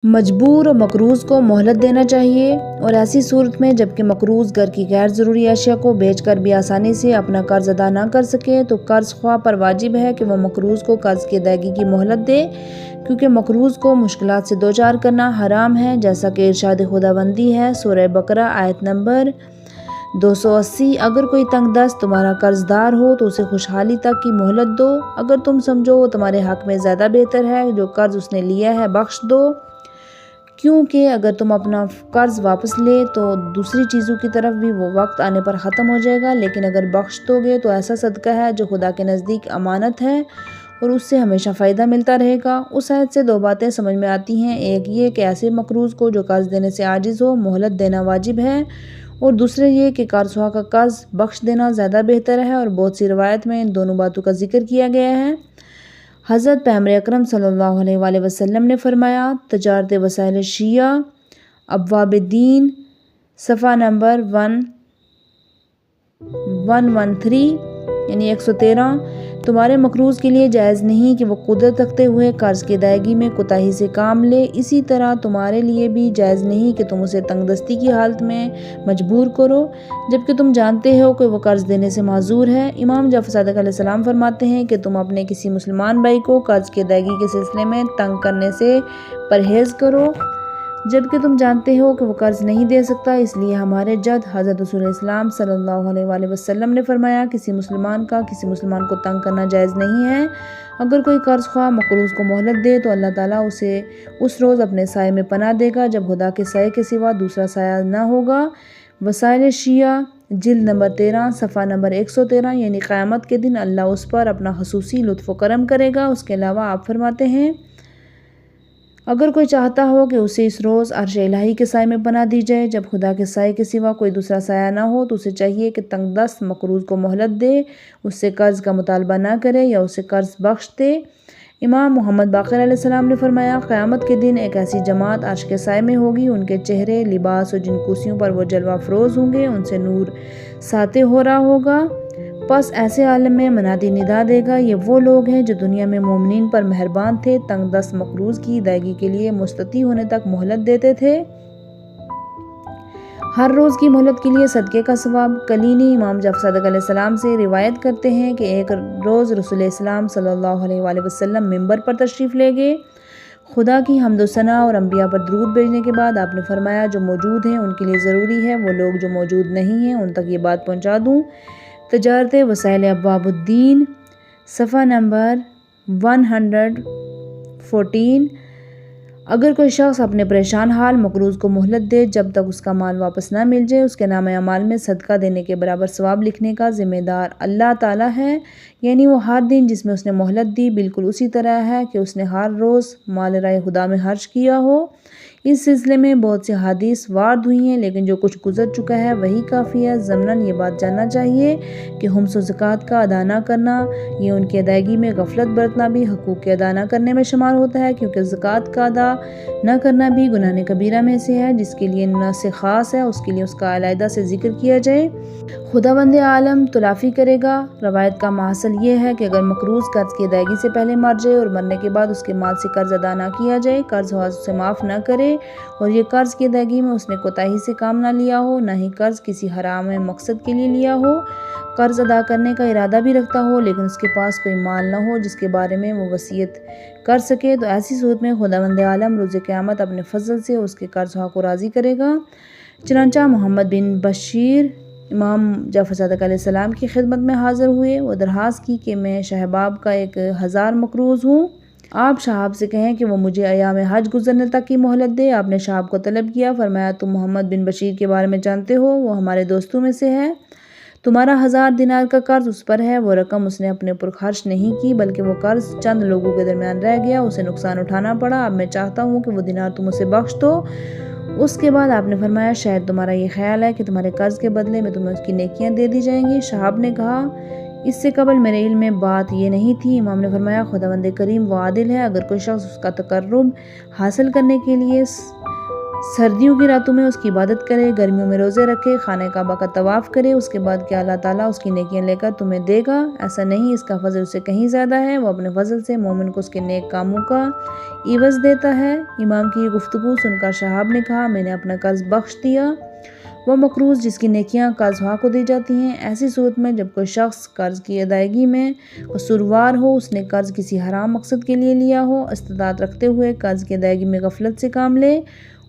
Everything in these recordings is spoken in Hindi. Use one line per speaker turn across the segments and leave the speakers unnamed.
मजबूर और मकरूज़ को मोहलत देना चाहिए और ऐसी सूरत में जबकि मकरूज़ घर की गैर ज़रूरी अशिया को बेचकर भी आसानी से अपना कर्ज अदा ना कर सके तो कर्ज ख्वाह पर वाजिब है कि वह मकरूज़ को कर्ज की अदायगी की मोहलत दे, क्योंकि मकरूज़ को मुश्किलात से दो चार करना हराम है, जैसा कि इरशाद खुदाबंदी है सूरह बकरा आयत नंबर 280। अगर कोई तंग दस्त तुम्हारा कर्जदार हो तो उसे खुशहाली तक की मोहलत दो। अगर तुम समझो वो तुम्हारे हक में ज़्यादा बेहतर है, जो कर्ज उसने लिया है बख्श दो, क्योंकि अगर तुम अपना कर्ज वापस ले तो दूसरी चीज़ों की तरफ भी वो वक्त आने पर ख़त्म हो जाएगा, लेकिन अगर बख्श दोगे तो ऐसा सदका है जो खुदा के नज़दीक अमानत है और उससे हमेशा फ़ायदा मिलता रहेगा। उस आयत से दो बातें समझ में आती हैं, एक ये कि ऐसे मकरूज़ को जो कर्ज देने से आजिज़ हो मोहलत देना वाजिब है, और दूसरे ये कि कर्ज़ख्वाह का कर्ज बख्श देना ज़्यादा बेहतर है। और बहुत सी रवायत में इन दोनों बातों का जिक्र किया गया है। हज़रत पैगंबर अकरम सल्लल्लाहु अलैहि वसल्लम ने फरमाया, तजारत वसाइल शिया अब्वाब-ए-दीन सफ़ा नंबर 113 यानी 113, तुम्हारे मकरूज़ के लिए जायज़ नहीं कि वो कुदरत रखते हुए कर्ज़ की अदायगी में कोताही से काम ले। इसी तरह तुम्हारे लिए भी जायज़ नहीं कि तुम उसे तंगदस्ती की हालत में मजबूर करो, जबकि तुम जानते हो कि वो कर्ज़ देने से माजूर है। इमाम जाफ़र सादिक़ अलैहिस्सलाम फरमाते हैं कि तुम अपने किसी मुसलमान भाई को कर्ज़ की अदायगी के सिलसिले में तंग करने से परहेज़ करो, जबकि तुम जानते हो कि वो कर्ज़ नहीं दे सकता। इसलिए हमारे जद हज़रत रसूल इस्लाम सल्लल्लाहु अलैहि वसल्लम ने फरमाया, किसी मुसलमान का किसी मुसलमान को तंग करना जायज़ नहीं है। अगर कोई कर्ज़ ख्वाह मकरूज़ को मोहलत दे तो अल्लाह ताला उसे उस रोज़ अपने साए में पनाह देगा जब खुदा के साए के सिवा दूसरा साया ना होगा। वसाइल शिया जिल्द नंबर 13 सफ़ा नंबर 113, यानी क़यामत के दिन अल्लाह उस पर अपना ख़ुसूसी लुत्फ़ व करम करेगा। उसके अलावा आप फरमाते हैं, अगर कोई चाहता हो कि उसे इस रोज़ अर्श इलाही के साए में पनाह दी जाए जब खुदा के साए के सिवा कोई दूसरा साया ना हो, तो उसे चाहिए कि तंगदस्त मकरूज़ को मोहलत दे, उससे कर्ज़ का मुतालबा ना करे या उसे कर्ज़ बख्श दे। इमाम मोहम्मद बाक़िर अलैहिस्सलाम ने फरमाया, क़यामत के दिन एक ऐसी जमात अर्श के साए में होगी, उनके चेहरे लिबास और जिन कुर्सियों पर वो जलवा फ़रोज़ होंगे उनसे नूर साते हो रहा होगा। बस ऐसे आलम में मनादी निदा देगा, ये वो लोग हैं जो दुनिया में मोमिनीन पर मेहरबान थे, तंगदस्त मकरूज़ की अदायगी के लिए मुस्तती होने तक मोहलत देते थे। हर रोज़ की मोहलत के लिए सदक़े का सवाब। कलीनी इमाम जाफ़र सादिक़ अलैहिस्सलाम से रिवायत करते हैं कि एक रोज़ रसूल इस्लाम सल्लल्लाहु अलैहि वसल्लम मिंबर पर तशरीफ़ ले गए। खुदा की हम्द व सना और अंबिया पर दरूद भेजने के बाद आपने फरमाया, जो मौजूद हैं उनके लिए ज़रूरी है वो लोग जो मौजूद नहीं हैं उन तक ये बात पहुँचा दूँ। तजारत वसाइल अब्वाब-उद-दीन सफ़ा नंबर 114। अगर कोई शख्स अपने परेशान हाल मकरूज़ को मोहलत दे जब तक उसका माल वापस ना मिल जाए, उसके नाम अमाल में सदका देने के बराबर सवाब लिखने का ज़िम्मेदार अल्लाह ताला है। यानी वो हर दिन जिसमें उसने मोहलत दी बिल्कुल उसी तरह है कि उसने हर रोज़ माल राय खुदा में खर्च किया हो। इस सिलसिले में बहुत सी हदीस वारद हुई हैं, लेकिन जो कुछ गुजर चुका है वही काफ़ी है। ज़मनन ये बात जानना चाहिए कि हुम्स व ज़कात का अदा न करना, ये उनकी अदायगी में गफलत बरतना भी हकूक़ के अदा न करने में शुमार होता है, क्योंकि ज़कात का अदा न करना भी गुनाह कबीरा में से है, जिसके लिए नस ख़ास है उसके लिए उसका अलहदा से ज़िक्र किया जाए। खुदावंद आलम तलाफ़ी करेगा। रवायत का माहसल ये है कि अगर मकरूज़ कर्ज़ की अदायगी से पहले मर जाए और मरने के बाद उसके माल से कर्ज़ अदा ना किया जाए, कर्ज़ उसे माफ़ न करे और ये कर्ज़ की अदायगी में उसने कोताही से काम ना लिया हो, ना ही कर्ज़ किसी हराम मकसद के लिए लिया हो, कर्ज़ अदा करने का इरादा भी रखता हो लेकिन उसके पास कोई माल ना हो जिसके बारे में वो वसीयत कर सके, तो ऐसी सूरत में खुदावंद आलम रोज़ क़यामत अपने फजल से उसके कर्ज़ को राज़ी करेगा। चनांचा मोहम्मद बिन बशीर इमाम जाफ़र सादिक़ अलैहिस्सलाम की खिदमत में हाज़िर हुए। वो दरख्वास्त की कि मैं शहबाब का एक हज़ार मकरूज़ हूँ, आप शहाब से कहें कि वो मुझे अयाम हज गुजरने तक की मोहलत दे। आपने शहाब को तलब किया, फरमाया, तुम मोहम्मद बिन बशीर के बारे में जानते हो, वो हमारे दोस्तों में से है। तुम्हारा 1000 दिनार का कर्ज उस पर है। वो रकम उसने अपने ऊपर खर्च नहीं की, बल्कि वो कर्ज चंद लोगों के दरमियान रह गया, उसे नुकसान उठाना पड़ा। अब मैं चाहता हूँ कि वो दिनार तुम उसे बख्श दो। उसके बाद आपने फरमाया, शायद तुम्हारा ये ख्याल है कि तुम्हारे कर्ज के बदले में तुम्हें उसकी नेकियां दे दी जाएंगी। शहाब ने कहा, इससे कबल मेरे इल्म में बात ये नहीं थी। इमाम ने फरमाया, खुदावंद करीम वो आदिल है, अगर कोई शख्स उसका तकर्रुब हासिल करने के लिए सर्दियों की रातों में उसकी इबादत करे, गर्मियों में रोज़े रखे, खाने काबा का तवाफ़ करे, उसके बाद क्या अल्लाह ताला उसकी नेकियां लेकर तुम्हें देगा? ऐसा नहीं, इसका फ़ज़ल उससे कहीं ज़्यादा है। वो अपने फ़ज़ल से मोमिन को उसके नेक कामों का इवज़ देता है। इमाम की ये गुफ्तगू सुनकर शहाब ने कहा, मैंने अपना कर्ज़ बख्श दिया। वह मकरूज़ जिसकी नेकियां कर्ज़ को दी जाती हैं। ऐसी सूरत में जब कोई शख्स कर्ज़ की अदायगी में कसूरवार हो, उसने कर्ज़ किसी हराम मकसद के लिए लिया हो, इस्तिताअत रखते हुए कर्ज़ की अदायगी में गफलत से काम ले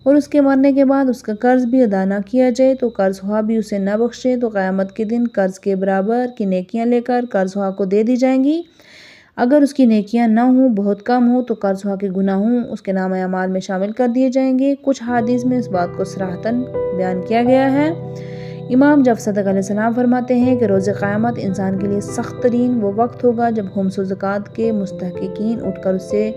और उसके मरने के बाद उसका कर्ज़ भी अदा न किया जाए तो कर्ज़ भी उसे न बख्शे, तो क़यामत के दिन कर्ज़ के बराबर की नेकियां लेकर कर्ज़ को दे दी जाएंगी। अगर उसकी नेकियां न हों, बहुत कम हो, तो कर्ज़ के गुनाहों उसके नाम अमाल में शामिल कर दिए जाएंगे। कुछ हदीस में इस बात को सराहतन बयान किया गया है। इमाम जब सदक अलैहिस्सलाम फरमाते हैं कि रोज़ क़यामत इंसान के लिए सख्त तरीन वो वक्त होगा जब खुम्स व ज़कात के मुस्तहक़ीक़ीन उठकर उससे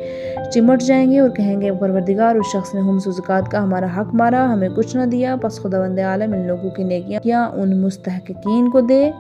चिमट जाएंगे और कहेंगे, परवरदिगार, उस शख्स ने खुम्स व ज़कात का हमारा हक मारा, हमें कुछ न दिया। बस खुदावंद आलम इन लोगों की नेकियां उन मुस्तहक़ीक़ीन को दे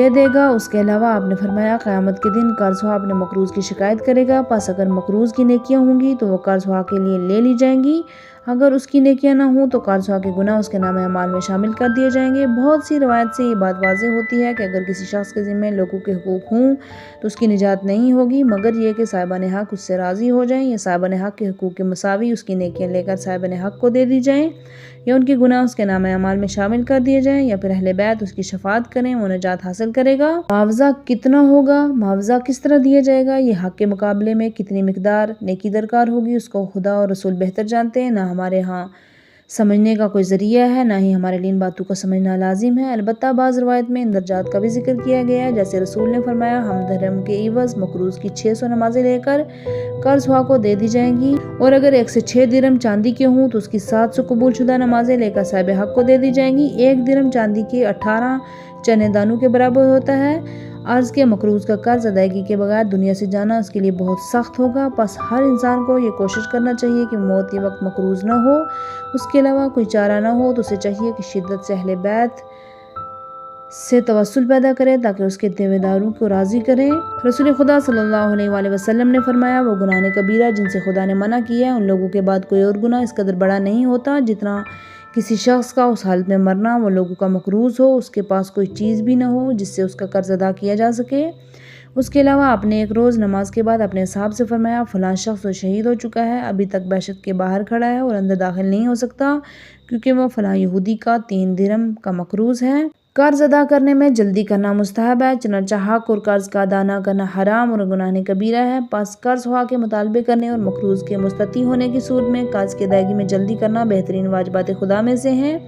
देगा। उसके अलावा आपने फरमाया, क़यामत के दिन कर्ज़ अपने मकरूज़ की शिकायत करेगा। बस अगर मकरूज़ की नेकियां होंगी तो वह कर्ज़ के लिए ले ली जाएंगी। अगर उसकी नेकियां ना हों तो कर्ज़ के गुनाह उसके नाम अमाल में शामिल कर दिए जाएंगे। बहुत सी रवायत से ये बात वाज़ेह होती है कि अगर किसी शख्स के ज़िम्मे लोगों के हुकूक हों तो उसकी निजात नहीं होगी, मगर यह कि साहिबान हक़ उससे राज़ी हो जाएं या साहिबान हक़ के हुकूक के मुसावी उसकी नेकियां लेकर साहिबान हक़ को दे दी जाएँ, या उनके गुनाह उसके नाम अमाल में शामिल कर दिए जाएँ, या फिर अहले बैत उसकी शफाअत करें, वो निजात हासिल करेगा। मुआवजा कितना होगा, मुआवजा किस तरह दिया जाएगा, ये हक़ के मुकाबले में कितनी मिकदार नेकी दरकार होगी, उसको खुदा और रसूल बेहतर जानते हैं। ना हमारे यहाँ समझने का कोई ज़रिया है, ना ही हमारे लिए इन बातों को समझना लाजिम है। अलबत्ता बाज़ रवायत में इन दर्जात का भी जिक्र किया गया है। जैसे रसूल ने फरमाया, हम धर्म के इवज़ मकरूज़ की 600 नमाज़ें लेकर कर्ज़ को दे दी जाएंगी, और अगर 1 से 6 दिरहम चांदी के हों तो उसकी 700 कबूलशुदा नमाज़ें लेकर साहिब हक़ को दे दी जाएंगी। 1 दिरहम चांदी के 18 चने दानों के बराबर होता है। अर्ज़ के मकरूज़ का कर्ज़ अदायगी के बगैर दुनिया से जाना उसके लिए बहुत सख्त होगा। बस हर इंसान को ये कोशिश करना चाहिए कि मौत के वक्त मकरूज़ न हो। उसके अलावा कोई चारा ना हो तो उसे चाहिए कि शिद्दत से अहले बैत से तवस्सुल पैदा करे ताकि उसके देवेदारों को राज़ी करें। रसूल खुदा सल्लल्लाहु अलैहि वसल्लम ने फरमाया, वो गुनाह कबीरा जिनसे खुदा ने मना किया है, उन लोगों के बाद कोई और गुनाह इस कदर बड़ा नहीं होता जितना किसी शख्स का उस हालत में मरना वो लोगों का मकरूज़ हो, उसके पास कोई चीज़ भी ना हो जिससे उसका कर्ज अदा किया जा सके। उसके अलावा आपने एक रोज़ नमाज के बाद अपने साहब से फरमाया, फ़लाँ शख्स तो शहीद हो चुका है, अभी तक बहशत के बाहर खड़ा है और अंदर दाखिल नहीं हो सकता क्योंकि वह फ़लाँ यहूदी का 3 दिरहम का मकरूज़ है। कर्ज अदा करने में जल्दी करना मुस्तहब है, चुनांचे हक़ और कर्ज का अदा न करना हराम और गुनाह कबीरा है। पास कर्ज हुआ के मुतालबे करने और मकरूज़ के मुस्तती होने की सूरत में कर्ज की अदायगी में जल्दी करना बेहतरीन वाजिबात खुदा में से हैं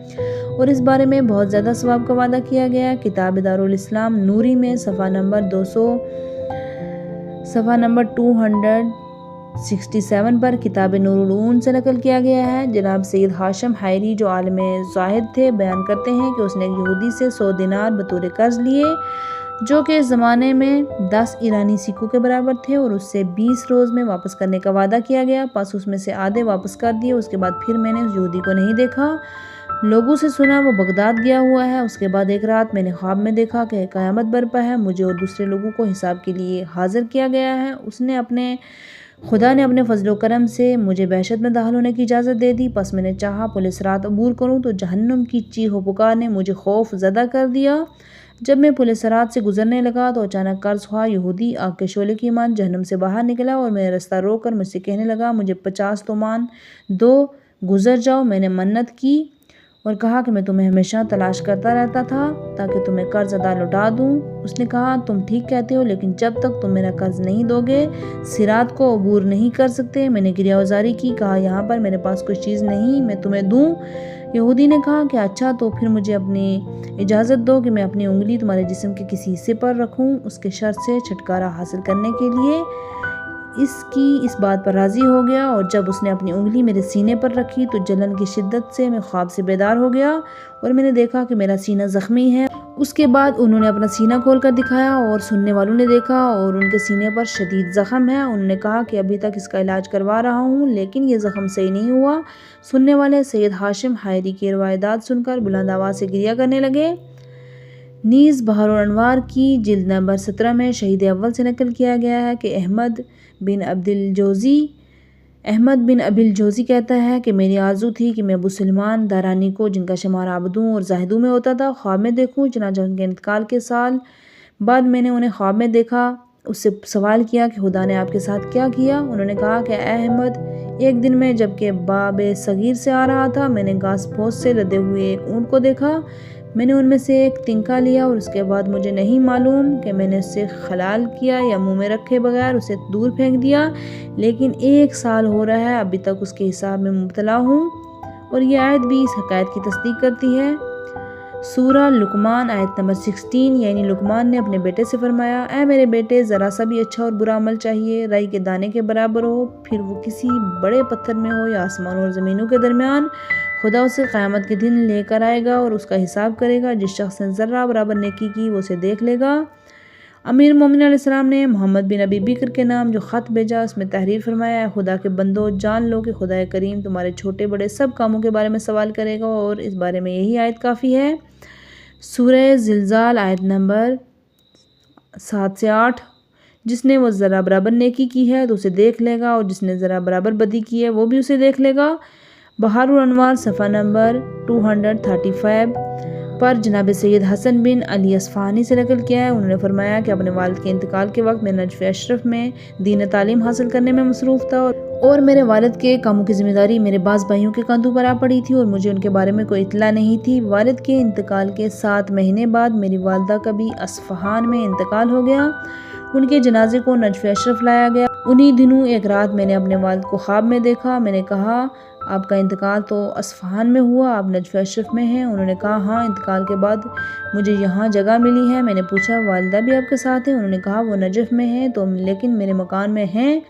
और इस बारे में बहुत ज़्यादा सवाब का वादा किया गया। किताब दारुल इस्लाम नूरी में सफ़ा नंबर 267 पर किताब नूरुल ऊन से नकल किया गया है। जनाब सैयद हाशिम हायरी जो आलिम ज़ाहिद थे बयान करते हैं कि उसने एक यहूदी से 100 दिनार बतौर कर्ज लिए जो कि इस ज़माने में 10 ईरानी सिक्कों के बराबर थे और उससे 20 रोज़ में वापस करने का वादा किया गया। पास उसमें से आधे वापस कर दिए। उसके बाद फिर मैंने उस यहूदी को नहीं देखा। लोगों से सुना वो बगदाद गया हुआ है। उसके बाद एक रात मैंने ख्वाब में देखा कि क़यामत बरपा है, मुझे और दूसरे लोगों को हिसाब के लिए हाजिर किया गया है। खुदा ने अपने फजलो करम से मुझे बहशत में दाखिल होने की इजाज़त दे दी। बस मैंने चाहा पुलिस रात अबूर करूं तो जहन्नुम की चीख पुकार ने मुझे खौफ ज़दा कर दिया। जब मैं पुलिस रात से गुजरने लगा तो अचानक कर्ज हुआ यहूदी आग के शोले की मान जहन्नुम से बाहर निकला और मेरा रास्ता रोककर मुझसे कहने लगा, मुझे 50 तोमान दो, गुजर जाओ। मैंने मन्नत की और कहा कि मैं तुम्हें हमेशा तलाश करता रहता था ताकि तुम्हें कर्ज अदा लौटा दूं। उसने कहा, तुम ठीक कहते हो, लेकिन जब तक तुम मेरा कर्ज नहीं दोगे सिरात को अबूर नहीं कर सकते। मैंने गिरियावजारी की, कहा, यहाँ पर मेरे पास कोई चीज़ नहीं मैं तुम्हें दूं। यहूदी ने कहा कि अच्छा, तो फिर मुझे अपनी इजाज़त दो कि मैं अपनी उंगली तुम्हारे जिस्म के किसी हिस्से पर रखूं। उसके शर्त से छुटकारा हासिल करने के लिए इस बात पर राज़ी हो गया और जब उसने अपनी उंगली मेरे सीने पर रखी तो जलन की शिद्दत से मैं ख्वाब से बेदार हो गया और मैंने देखा कि मेरा सीना ज़ख्मी है। उसके बाद उन्होंने अपना सीना खोल कर दिखाया और सुनने वालों ने देखा और उनके सीने पर शदीद ज़ख्म है। उन्होंने कहा कि अभी तक इसका इलाज करवा रहा हूँ लेकिन ये ज़ख्म सही नहीं हुआ। सुनने वाले सैयद हाशिम हायरी की रवायदात सुनकर बुलंद आवाज़ से गिरिया करने लगे। नीज़ बहरुल अनवार की जिल्द नंबर 17 में शहीद अव्वल से नकल किया गया है कि अहमद बिन अब्दुल जोज़ी अहमद बिन अबिल जोज़ी कहता है कि मेरी आरज़ू थी कि मैं अबू सलमान दारानी को, जिनका शुमार आबदों और ज़ाहिदों में होता था, ख्वाब में देखूं। चनांचे उनके इंतकाल के साल बाद मैंने उन्हें ख्वाब में देखा। उससे सवाल किया कि खुदा ने आपके साथ क्या किया। उन्होंने कहा कि अहमद, एक दिन में जबकि बाब सगीर से आ रहा था, मैंने घास फूस से लदे हुए एक ऊँट को देखा। मैंने उनमें से एक तिनका लिया और उसके बाद मुझे नहीं मालूम कि मैंने उससे खलाल किया या मुंह में रखे बगैर उसे दूर फेंक दिया, लेकिन 1 साल हो रहा है, अभी तक उसके हिसाब में मुब्तला हूँ। और ये आयत भी इस हकायत की तस्दीक करती है। सूरा लुकमान आयत नंबर 16, यानी लुकमान ने अपने बेटे से फरमाया, ऐ मेरे बेटे, ज़रा सा भी अच्छा और बुरा अमल चाहिए, राई के दाने के बराबर हो, फिर वो किसी बड़े पत्थर में हो या आसमानों और ज़मीनों के दरमियान, खुदा उसे क़यामत के दिन लेकर आएगा और उसका हिसाब करेगा। जिस शख्स ने ज़र्रा बराबर नेकी की वो उसे देख लेगा। अमीर मोमिन अलैहिस्सलाम ने मोहम्मद बिन अबी बिक्र के नाम जो ख़त भेजा, उसमें तहरीर फरमाया, खुदा के बंदो, जान लो कि खुदा करीम तुम्हारे छोटे बड़े सब कामों के बारे में सवाल करेगा, और इस बारे में यही आयत काफ़ी है। सूरह ज़िलज़ाल आयत नंबर 7 से 8, जिसने वो ज़रा बराबर नेकी की है तो उसे देख लेगा, और जिसने ज़रा बराबर बदी की है वो भी उसे देख लेगा। बहारुल अनवार सफ़ा नंबर 235 पर जनाब सैयद हसन बिन अली असफ़ानी से नकल किया है। उन्होंने फरमाया कि अपने वालिद के इंतकाल के वक्त मैं नजफ़ अशरफ में दीन तालीम हासिल करने में मसरूफ़ था, और मेरे वालिद के कामों की ज़िम्मेदारी मेरे बाज़ भाइयों के कंधों पर आ पड़ी थी और मुझे उनके बारे में कोई इत्तला नहीं थी। वालिद के इंतकाल के 7 महीने बाद मेरी वालदा का भी अस्फ़हान में इंतकाल हो गया। उनके जनाजे को नजफ़ अशरफ लाया गया। उन्हीं दिनों एक रात मैंने अपने वालिद को ख्वाब में देखा। मैंने कहा, आपका इंतकाल तो अस्फ़हान में हुआ, आप नजफ़ अशरफ में हैं? उन्होंने कहा, हाँ, इंतकाल के बाद मुझे यहाँ जगह मिली है। मैंने पूछा, वालिदा भी आपके साथ हैं? उन्होंने कहा, वो नजफ़ में हैं तो, लेकिन मेरे मकान में हैं।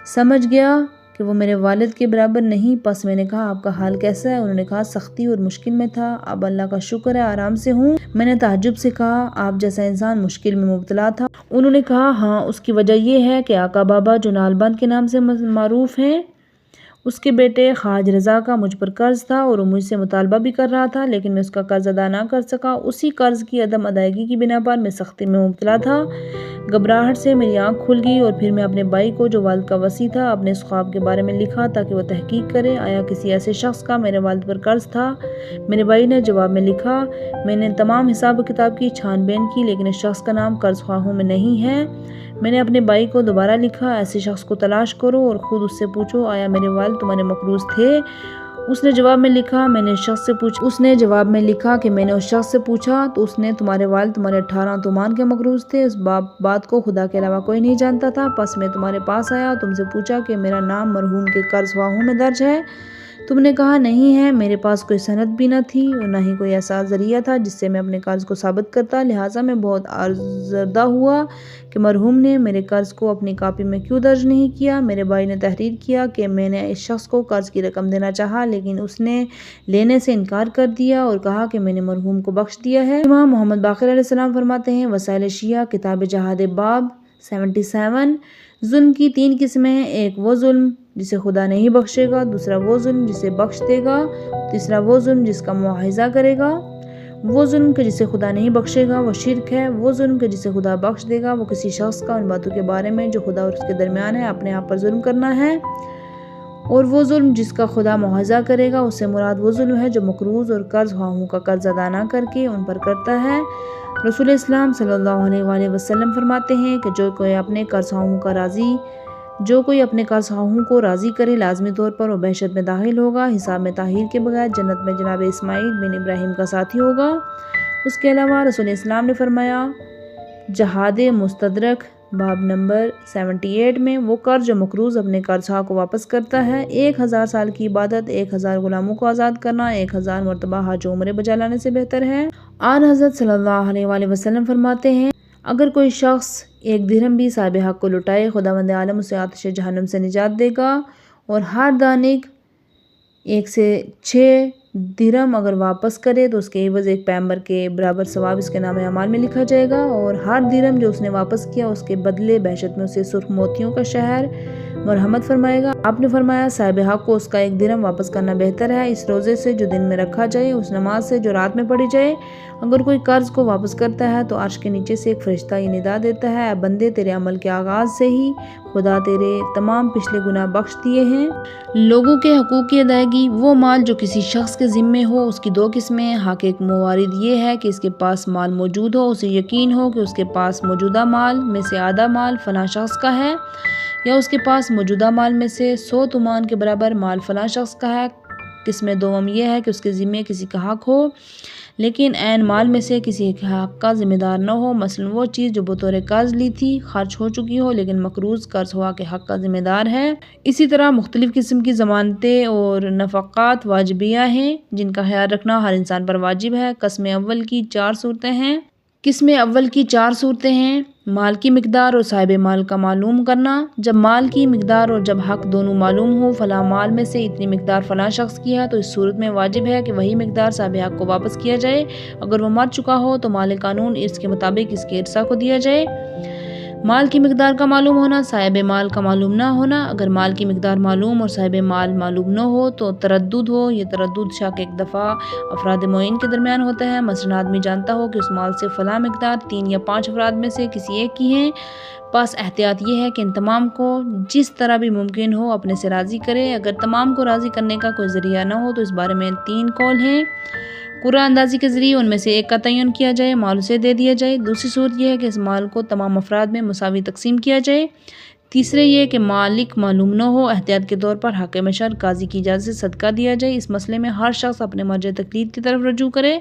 समझ गया कि वो मेरे वालिद के बराबर नहीं। पस मैंने कहा, आपका हाल कैसा है? उन्होंने कहा, सख्ती और मुश्किल में था, अब अल्लाह का शुक्र है आराम से हूँ। मैंने ताज्जुब से कहा, आप जैसा इंसान मुश्किल में मुब्तला था? उन्होंने कहा, हाँ, उसकी वजह यह है कि आका बाबा, जो नालबंद के नाम से मारूफ हैं, उसके बेटे खाज रज़ा का मुझ पर कर्ज था और वो मुझसे मुतालबा भी कर रहा था, लेकिन मैं उसका कर्ज अदा ना कर सका। उसी कर्ज की अदम अदायगी की बिना पर मैं सख्ती में मुब्तला था। घबराहट से मेरी आंख खुल गई और फिर मैं अपने भाई को, जो वालिद का वसी था, अपने इस ख्वाब के बारे में लिखा ताकि वह तहकीक करे आया किसी ऐसे शख्स का मेरे वालिद पर कर्ज था। मेरे भाई ने जवाब में लिखा, मैंने तमाम हिसाब किताब की छानबीन की, लेकिन इस शख्स का नाम कर्ज ख्वाहों में नहीं है। मैंने अपने भाई को दोबारा लिखा, ऐसे शख्स को तलाश करो और ख़ुद उससे पूछो, आया मेरे वालिद तुम्हारे मकरूज़ थे? उसने जवाब में लिखा, कि मैंने उस शख्स से पूछा तो उसने, तुम्हारे वालिद तुम्हारे 18 तोमान के मकरूज़ थे। इस बात को खुदा के अलावा कोई नहीं जानता था। बस मैं तुम्हारे पास आया, तुमसे पूछा कि मेरा नाम मरहूम के कर्ज ख्वाहों में दर्ज है? तुमने कहा नहीं है। मेरे पास कोई सनद भी न थी और न ही कोई ऐसा ज़रिया था जिससे मैं अपने कर्ज को साबित करता। लिहाजा मैं बहुत आज़र्दा हुआ कि मरहूम ने मेरे कर्ज को अपनी कापी में क्यों दर्ज नहीं किया। मेरे भाई ने तहरीर किया कि मैंने इस शख्स को कर्ज की रकम देना चाहा, लेकिन उसने लेने से इनकार कर दिया और कहा कि मैंने मरहूम को बख्श दिया है। इमाम मोहम्मद बाक़िर अलैहिस्सलाम फरमाते हैं, वसाइल शिया किताब जहाद बाब 77, जुल्म की 3 किस्में हैं। एक वो जुल्म जिसे खुदा नहीं बख्शेगा, दूसरा वो जुल्म जिसे बख्श देगा, तीसरा वो जुल्म जिसका मुआहिज़ा करेगा। वो जुल्म के जिसे खुदा नहीं बख्शेगा वो शिर्क है। वो जुल्म के जिसे खुदा बख्श देगा वो किसी शख्स का उन बातों के बारे में जो खुदा और उसके दरमियान है अपने आप पर जुल्म करना है। और वो जुल्म जिसका खुदा मुआवजा करेगा उससे मुराद वो जुल्म है जो मकरूज़ और कर्ज ख्वाहों का कर्ज अदा ना करके उन पर करता है। रसूल इस्लाम सल्लल्लाहु अलैहि वसल्लम फरमाते हैं कि जो कोई अपने कर्ज ख्वाहों को राज़ी करे लाजमी तौर पर वो बहशत में दाखिल होगा, हिसाब में ताहीर के बगैर जन्नत में जनाब इस्माइल बिन इब्राहिम का साथी होगा। उसके अलावा रसूल इस्लाम ने फरमाया, जहाद मुस्तदरक बाब नंबर 78 में वो कर्ज जो मकरूज़ अपने कर्जहा को वापस करता है, 1000 साल की इबादत 1000 गुलामों को आज़ाद करना 1000 मरतबा हज उम्रे बजा लाने से बेहतर है। आन हज़रत सल्लल्लाहु अलैहि वसल्लम फरमाते हैं, अगर कोई शख्स 1 दिरहम भी साहिब हक को लुटाए, खुदावंद आलम उसे आतिश जहन्नम से निजात देगा। और हर दानिक 1 से 6 दिरहम अगर वापस करे तो उसके एवज़ एक पैगंबर के बराबर सवाब इसके नाम अमाल में लिखा जाएगा। और हर दिरहम जो उसने वापस किया उसके बदले बहशत में उसे सुर्ख मोतियों का शहर मरहमत फरमाएगा। आपने फरमाया साहिब हक को उसका 1 दिरहम वापस करना बेहतर है इस रोज़े से जो दिन में रखा जाए, उस नमाज से जो रात में पढ़ी जाए। अगर कोई कर्ज को वापस करता है तो अर्श के नीचे से एक फरिश्ता ये निदा देता है, बंदे तेरे अमल के आगाज़ से ही खुदा तेरे तमाम पिछले गुनाह बख्श दिए हैं। लोगों के हकूक़ की अदायगी, वो माल जो किसी शख्स के ज़िम्मे हो उसकी 2 किस्में हैं। हक एक मुवारिद ये है कि इसके पास माल मौजूद हो, उसे यकीन हो कि उसके पास मौजूदा माल में से आधा माल फ़लाँ शख्स का है, या उसके पास मौजूदा माल में से 100 तुमान के बराबर माल फ़लाँ शख्स का है। किस्म दोम यह है कि उसके ज़िम्मे किसी का हक हो लेकिन ऐन माल में से किसी के हक का ज़िम्मेदार न हो। मसलन वो चीज़ जो बतौर कर्ज ली थी, खर्च हो चुकी हो लेकिन मकरूज़ कर्ज हुआ के हक का ज़िम्मेदार है। इसी तरह मुख्तलिफ़ किस्म की ज़मानतें और नफ़क़ात वाजिबिया हैं जिनका ख्याल रखना हर इंसान पर वाजिब है। किस्म अव्वल की 4 सूरतें हैं। किस्म अव्वल की 4 सूरतें हैं। माल की मिकदार और साहिब माल का मालूम करना। जब माल की मिकदार और जब हक दोनों मालूम हो, फ़लाँ माल में से इतनी मिकदार फ़लाँ शख्स की है, तो इस सूरत में वाजिब है कि वही मिकदार साहिब हक को वापस किया जाए। अगर वो मर चुका हो तो माल कानून इसके मुताबिक इसके इरसा को दिया जाए। माल की मिकदार का मालूम होना, साहिब माल का मालूम ना होना। अगर माल की मिकदार मालूम और साहिब माल मालूम न हो तो तरद्दुद हो। ये तरद्दुद शक एक दफ़ा अफराद मुअय्यन के दरमियान होता है। मसलन आदमी जानता हो कि उस माल से फ़लाँ मिकदार 3 या 5 अफराद में से किसी एक की हैं। बस एहतियात ये है कि इन तमाम को जिस तरह भी मुमकिन हो अपने से राज़ी करे। अगर तमाम को राज़ी करने का कोई ज़रिया ना हो तो इस बारे में 3 कौल हैं। कुर्रा अंदाज़ी के ज़रिए उनमें से एक का तयन किया जाए, माल उसे दे दिया जाए। दूसरी सूरत यह है कि इस माल को तमाम अफराद में मुसावी तकसीम किया जाए। तीसरे ये कि मालिक मालूम न हो, एहतियात के तौर पर हाकिम शर काजी की इजाज़त से सदका दिया जाए। इस मसले में हर शख्स अपने मर्ज़ तकलीद की तरफ रजू करे।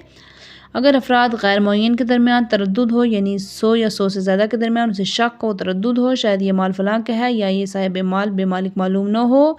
अगर अफराद गैर मुअय्यन के दरमियान तरद्दुद हो, यानी 100 या 100 से ज़्यादा के दरमियान उसे शक हो, तरद्दुद हो, शायद ये माल फ़लाँ का है या ये साहिब माल बेमालिक मालूम न हो,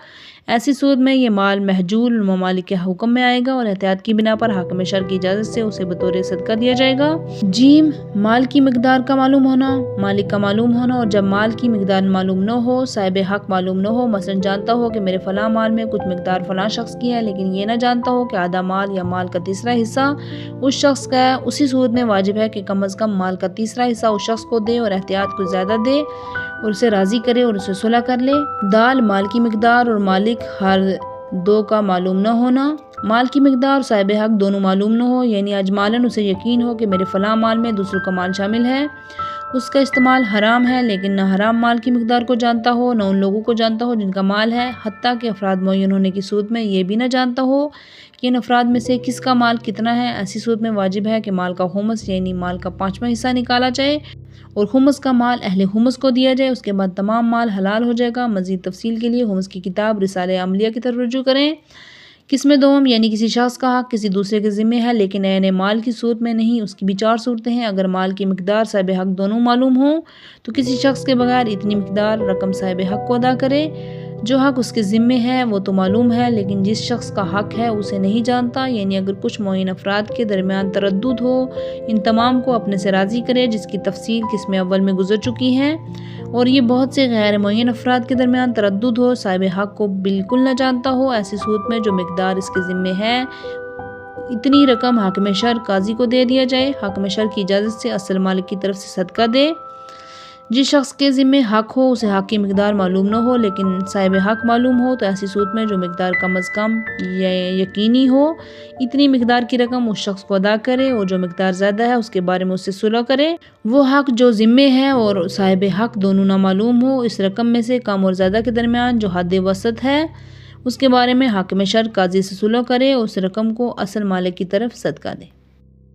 ऐसी सूरत में ये माल महजूल ममालिक के हुक्म में आएगा और एहतियात की बिना पर हाकिम शर की इजाज़त से उसे बतौर सदका दिया जाएगा। जीम, माल की मिकदार का मालूम होना, मालिक का मालूम होना। और जब माल की मिकदार मालूम न हो, साहिब हक मालूम न हो, मसलन जानता हो कि मेरे फ़लाँ माल में कुछ मिकदार फ़लाँ शख्स की है लेकिन ये ना जानता हो कि आधा माल या माल का तीसरा हिस्सा उस शख्स का है, उसी सूरत में वाजिब है कि कम अज़ कम माल का तीसरा हिस्सा उस शख्स को दे और एहतियात को ज़्यादा दे और उसे राज़ी करे और उसे सुलह कर ले। दाल, माल की मिकदार और मालिक हर 2 का मालूम न होना। माल की मिकदार और साहिब हक दोनों मालूम न हो, यानी अजमालन उसे यकीन हो कि मेरे फ़लाँ माल में दूसरों का माल शामिल है, उसका इस्तेमाल हराम है, लेकिन न हराम माल की मिकदार को जानता हो न उन लोगों को जानता हो जिनका माल है। हत्ता कि अफराद मुअय्यन होने की सूरत में ये भी न जानता हो कि इन अफराद में से किसका माल कितना है। ऐसी सूरत में वाजिब है कि माल का खुमस यानी माल का 5वां हिस्सा निकाला जाए और खुमस का माल अहले खुमस को दिया जाए। उसके बाद तमाम माल हलाल हो जाएगा। मज़ीद तफसील के लिए खुमस की किताब रिसाले अमलिया की तरफ रुजू करें। किस्म दोम, यानी किसी शख्स का हक किसी दूसरे के ज़िम्मे है लेकिन ऐने माल की सूरत में नहीं, उसकी भी 4 सूरतें हैं। अगर माल की मिकदार साहिब हक दोनों मालूम हो तो किसी शख्स के बगैर इतनी मिकदार रकम साहिब हक को अदा करे। जो हक उसके ज़िम्मे है वो तो मालूम है लेकिन जिस शख्स का हक है उसे नहीं जानता, यानी अगर कुछ मुअय्यन अफराद के दरमियान तरद्दुद हो, इन तमाम को अपने से राज़ी करे, जिसकी तफसील किस्म अव्वल में गुजर चुकी है। और ये बहुत से गैर मुअय्यन अफराद के दरमियान तरद्दुद हो, साहिब हक को बिल्कुल न जानता हो। ऐसी सूरत में जो मिकदार इसके ज़िम्मे है इतनी रकम हाकिम शर काजी को दे दिया जाए। हाकिम शर की इजाज़त से असल मालिक की तरफ से सदका दे। जिस शख्स के ज़िम्मे हक हो उसे हक की मिकदार मालूम न हो लेकिन साहिब हक मालूम हो, तो ऐसी सूरत में जो मिकदार कम अज़ कम यकीनी हो इतनी मिकदार की रकम उस शख्स को अदा करे और जो मिकदार ज़्यादा है उसके बारे में उससे सुलह करे। वो हक जो ज़िम्मे है और साहिब हक दोनों ना मालूम हो, इस रकम में से कम और ज़्यादा के दरमियान जो हद वसत है उसके बारे में हाकिम शर काजी से सुलह करे और उस रकम को असल मालिक की तरफ सदका दे।